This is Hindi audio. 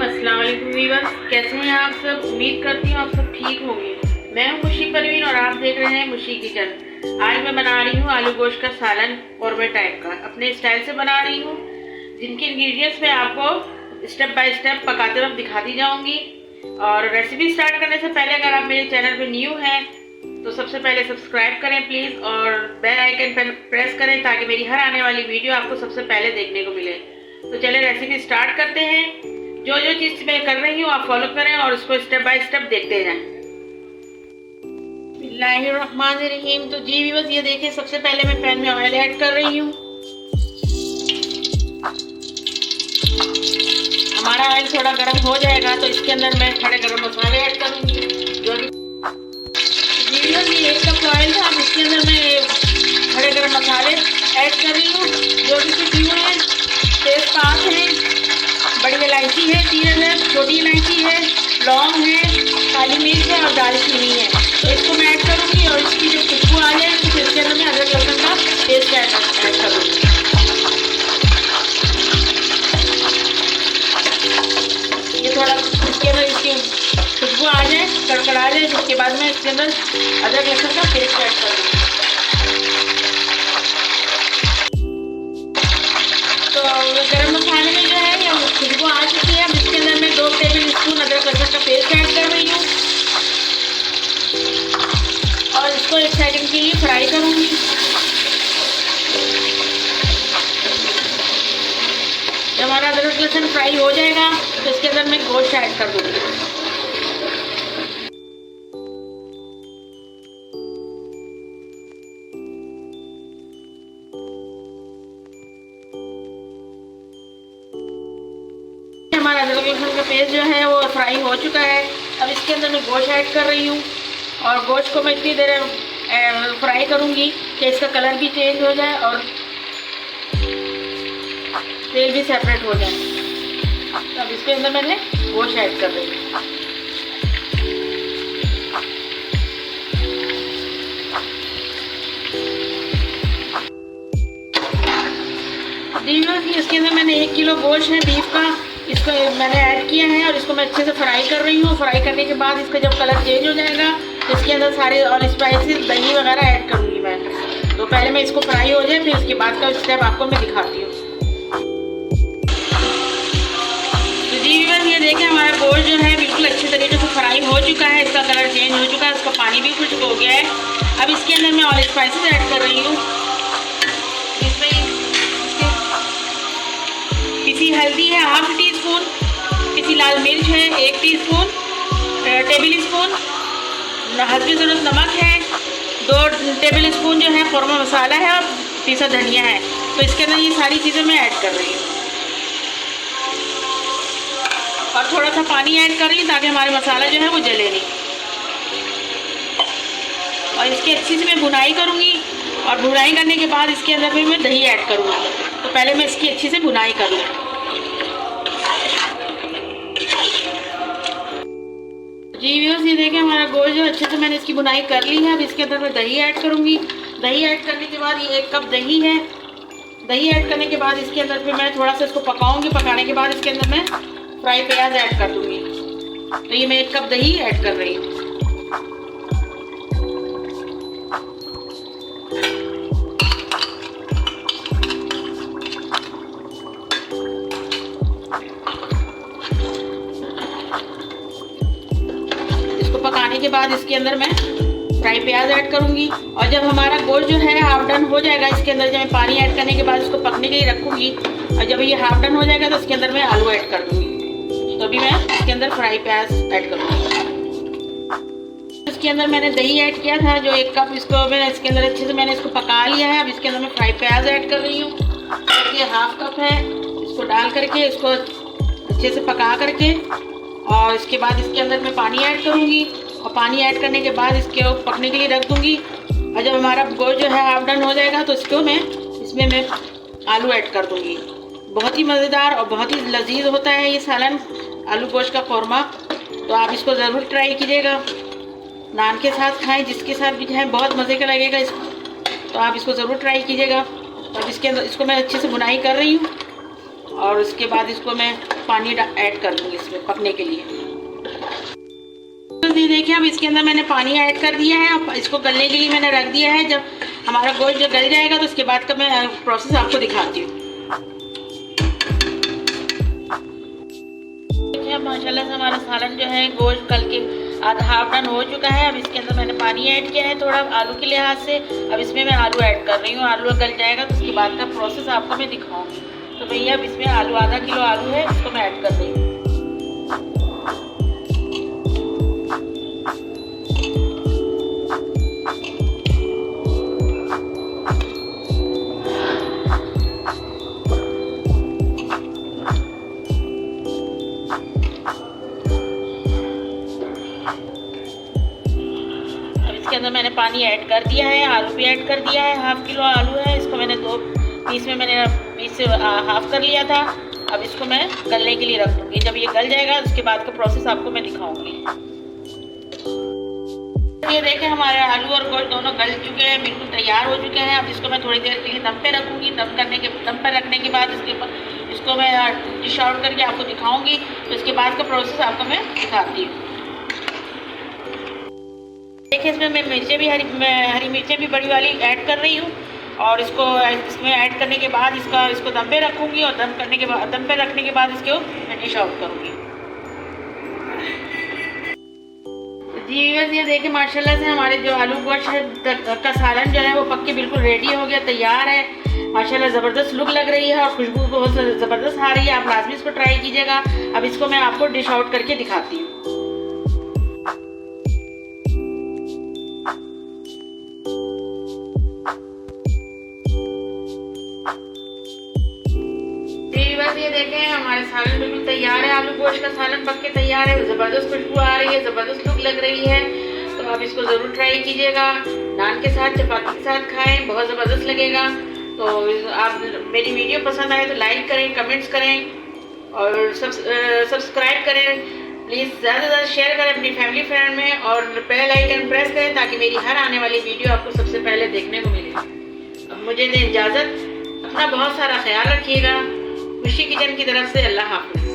अस्सलाम वालेकुम वीवर्स, कैसे हैं आप सब। उम्मीद करती हूँ आप सब ठीक होंगे। मैं हूँ मुशी परवीन और आप देख रहे हैं मुशी किचन। आज मैं बना रही हूँ आलू गोश्त का सालन कौरमे टाइप का, अपने स्टाइल से बना रही हूँ, जिनके इंग्रेडिएंट्स मैं आपको स्टेप बाय स्टेप पकाते वक्त दिखाती जाऊँगी। और रेसिपी स्टार्ट करने से पहले अगर आप मेरे चैनल पर न्यू हैं तो सबसे पहले सब्सक्राइब करें प्लीज़, और बेल आइकन पर प्रेस करें ताकि मेरी हर आने वाली वीडियो आपको सबसे पहले देखने को मिले। तो चलिए रेसिपी स्टार्ट करते हैं। जो जो चीज़ मैं कर रही हूँ आप फॉलो करें और उसको स्टेप बाय स्टेप देखते जाएं। बिस्मिल्लाहिर्रहमानिर्रहीम। तो जी व्यूअर्स, ये देखिए सबसे पहले मैं पैन में ऑयल ऐड कर रही हूँ। हमारा ऑयल थोड़ा गर्म हो जाएगा तो इसके अंदर मैं खड़े गरम मसाले ऐड करूँगी। जो भी जी व्यूअर्स, ये 1 कप ऑयल था, इसके अंदर मैं खड़े गरम मसाले ऐड कर रही हूँ। जो भी कुछ है, तेजपात है, बड़ी इलायची है, 3 अदरक, छोटी इलायची है, लौंग है, काली मिर्च है और दालचीनी है। तो इसको मैं ऐड करूँगी और इसकी जो खुशबू आ जाए तो इसके अंदर मैं अदरक लहसुन का पेस्ट ऐड करूँगी। ये थोड़ा इसके अंदर इसकी खुशबू आ जाए, कड़कड़ा जाए, जिसके बाद मैं इसके अंदर अदरक लहसुन का पेस्ट ऐड करूँगी। तो गरम मसाले में जो है ये खुशबू आ चुकी है। अब इसके अंदर मैं 2 टेबल स्पून अदरक लहसुन का पेस्ट ऐड कर रही हूँ और इसको 1 सेकंड के लिए फ्राई करूँगी। जब हमारा अदरक लहसुन फ्राई हो जाएगा तो इसके अंदर मैं गोश्त ऐड कर दूँगी। हमारा अदरक लहसुन का पेस्ट जो है वो फ्राई हो चुका है। अब इसके अंदर मैं गोश्त ऐड कर रही हूँ और गोश्त को मैं इतनी देर फ्राई करूँगी कि इसका कलर भी चेंज हो जाए और तेल भी सेपरेट हो जाए। अब इसके अंदर मैंने गोश्त ऐड कर रही हूँ। इसके अंदर मैंने 1 किलो गोश्त है बीफ का, इसको मैंने ऐड किया है और इसको मैं अच्छे से फ्राई कर रही हूँ। फ्राई करने के बाद इसका जब कलर चेंज हो जाएगा तो इसके अंदर सारे और स्पाइसेस, दही वगैरह ऐड करूँगी मैं। तो पहले मैं इसको फ्राई हो जाए फिर उसके बाद का स्टेप आपको मैं दिखाती हूँ। तो जी व्यूअर्स, ये देखें हमारा गोश्त जो है बिल्कुल अच्छे तरीके से फ्राई हो चुका है, इसका कलर चेंज हो चुका है, इसका पानी भी खुश्क हो गया है। अब इसके अंदर मैं और स्पाइसेस ऐड कर रही हूँ। पिसी हल्दी है 1/2 टीस्पून, पिसी लाल मिर्च है 1 टीस्पून, टेबल स्पून हल्दी ज़रूरत नमक है, 2 टेबल स्पून जो है कौरमा मसाला है और पिसा धनिया है। तो इसके अंदर ये सारी चीज़ें मैं ऐड कर रही हूँ और थोड़ा सा पानी ऐड कर रही हूँ ताकि हमारे मसाला जो है वो जले नहीं। और इसकी अच्छी से मैं भुनाई करूँगी और भुनाई करने के बाद इसके अंदर भी मैं दही ऐड करूँगी। तो पहले मैं इसकी अच्छी से भुनाई करूँगी। जी व्यूअर्स, ये देखें हमारा गोश्त जो अच्छे से मैंने इसकी भुनाई कर ली है। अब इसके अंदर मैं दही ऐड करूँगी। दही ऐड करने के बाद ये 1 कप दही है। दही ऐड करने के बाद इसके अंदर फिर मैं थोड़ा सा इसको पकाऊँगी। पकाने के बाद इसके अंदर मैं फ्राई प्याज ऐड कर दूँगी। तो ये मैं 1 कप दही ऐड कर रही हूँ। पकाने के बाद इसके अंदर मैं फ्राई प्याज ऐड करूंगी और जब हमारा गोश्त जो है हाफ डन हो जाएगा इसके अंदर जब मैं पानी ऐड करने के बाद इसको पकने के लिए रखूंगी और जब ये हाफ डन हो जाएगा तो इसके अंदर मैं आलू ऐड कर दूंगी। तो अभी मैं इसके अंदर फ्राई प्याज ऐड करूंगी। इसके अंदर मैंने दही ऐड किया था जो 1 कप, इसको मैंने इसके अंदर अच्छे से मैंने इसको पका लिया है। अब इसके अंदर मैं फ्राई प्याज ऐड कर रही हूँ। ये 1/2 कप है, इसको डाल करके इसको अच्छे से पका करके और इसके बाद इसके अंदर मैं पानी ऐड करूँगी और पानी ऐड करने के बाद इसके पकने के लिए रख दूँगी। और जब हमारा गोश्त जो है हाफ डन हो जाएगा तो इसमें मैं आलू ऐड कर दूँगी। बहुत ही मज़ेदार और बहुत ही लजीज होता है ये सालन आलू गोश्त का कौरमा। तो आप इसको ज़रूर ट्राई कीजिएगा, नान के साथ खाएं, जिसके साथ भी खाएं बहुत मज़े का लगेगा। तो आप इसको ज़रूर ट्राई कीजिएगा। अब इसके अंदर इसको मैं अच्छे से बुनाई कर रही हूँ। और उसके बाद इसको मैं पानी ऐड कर दूँगी इसमें पकने के लिए। तो देखिए अब इसके अंदर मैंने पानी ऐड कर दिया है। अब इसको गलने के लिए मैंने रख दिया है। जब हमारा गोश्त जो गल जाएगा तो उसके बाद का मैं प्रोसेस आपको दिखाती हूँ। देखिए अब माशाल्लाह से हमारा सालन जो है गोश्त गल के आधा हाफ डन हो चुका है। अब इसके अंदर मैंने पानी ऐड किया है थोड़ा आलू के लिहाज से। अब इसमें मैं आलू ऐड कर रही हूँ। आलू गल जाएगा तो उसके बाद का प्रोसेस आपको मैं दिखाऊंगी। तो भैया अब इसमें आलू आधा किलो आलू है, इसको मैं ऐड कर रही हूँ। इसके अंदर मैंने पानी ऐड कर दिया है, आलू भी ऐड कर दिया है। हाफ किलो आलू है, इसको मैंने 2 पीस में मैंने पीस से हाफ कर लिया था। अब इसको मैं गलने के लिए रख दूँगी। जब ये गल जाएगा उसके बाद का प्रोसेस आपको मैं दिखाऊंगी। ये देखें हमारे आलू और गोश्त दोनों गल चुके हैं, बिल्कुल तैयार हो चुके हैं। अब इसको मैं थोड़ी देर के लिए दम पे रखूँगी। दम पर रखने के बाद इसको मैं डिश आउट करके आपको दिखाऊँगी। तो इसके बाद का प्रोसेस आपको मैं दिखाती हूँ। देखिए इसमें मैं हरी मिर्चें भी बड़ी वाली ऐड कर रही हूँ। और इसको इसमें ऐड करने के बाद इसको दम पे रखूँगी। और दम पे रखने के बाद इसको मैं डिश आउट करूँगी। जी ये देखिए माशाल्लाह से हमारे जो आलू गोश्त का सालन जो है वो पक के बिल्कुल रेडी हो गया, तैयार है। माशाल्लाह ज़बरदस्त लुक लग रही है और खुशबू बहुत ज़बरदस्त आ रही है। आप लाजमी इसको ट्राई कीजिएगा। अब इसको मैं आपको डिश आउट करके दिखाती हूँ। ये देखें हमारे सालन बिल्कुल तैयार है। आलू गोश्त का सालन पक के तैयार है। ज़बरदस्त खुशबू आ रही है, ज़बरदस्त लुक लग रही है। तो आप इसको ज़रूर ट्राई कीजिएगा। नान के साथ, चपाती के साथ खाएं, बहुत ज़बरदस्त लगेगा। तो आप मेरी वीडियो पसंद आए तो लाइक करें, कमेंट्स करें और सब्सक्राइब करें। प्लीज़ ज़्यादा से ज़्यादा शेयर करें अपनी फैमिली फ्रेंड में और बेल आइकन प्रेस करें ताकि मेरी हर आने वाली वीडियो आपको सबसे पहले देखने को मिले। अब मुझे दें इजाज़त। अपना बहुत सारा ख्याल रखिएगा। खुशी किचन की तरफ से अल्लाह हाफ़िज़।